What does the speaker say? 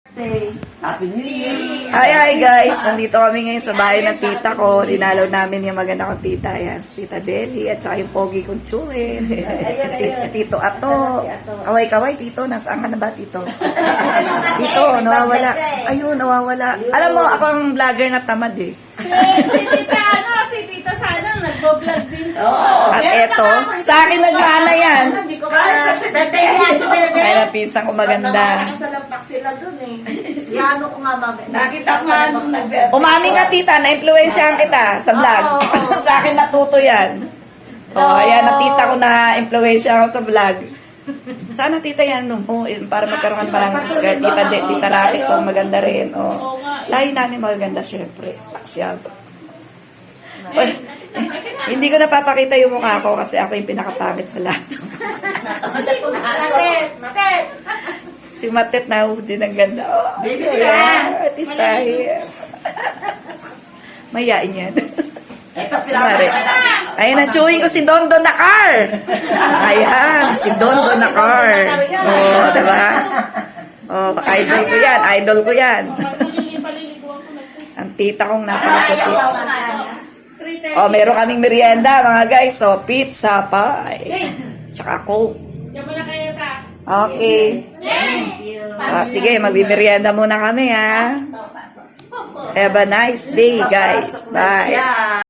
Happy New Year! Hi guys! Nandito kami ngayon sa bahay ng tita ko. Dinalaw namin yung maganda kong tita. Yan, si Tita Deli at saka yung pogi kong Chuen. Si Tito Ato. Kaway-kaway, Tito. Nasaan ka na ba, Tito? Tito, nawawala. Ayun, nawawala. Alam mo, ako ang vlogger na tamad eh. Si Tita sana nagbo-vlog din. At eto, sa akin nagmana yan. Hindi ko kaya sa bete yan, bebe. Ay, napisang ko maganda. Sa lampak sila dun eh. Yano ko nga mami. Nakita ko nga nung Umaming ka, Tita. Na-influensyahan kita sa vlog. Sa akin natuto yan. Ayan, na tita ko na-influensya ako sa vlog. Sana tita yan, no? Para magkaroon ka pa lang subscribe. Tita Racket ko, maganda rin. Lahi namin magaganda, syempre. Paksyaw. Hindi ko napapakita yung mukha ko kasi ako yung pinakapangit sa lahat. Matet! Si Matet na din ang ganda. Baby Artista. Mayain yan. Ito, Mare. Ayan, na-chewing ko si Don Don Nakar. Ayan, si Don Don Nakar. Oh, diba? Oh, idol ko yan. Idol ko yan. Ang tita kong napakaputi. Oh, meron kaming merienda, mga guys. So, pizza, pie. Tsaka coke. Okay. Sige, magbimerienda muna kami, ha? Have a nice day, guys. Bye.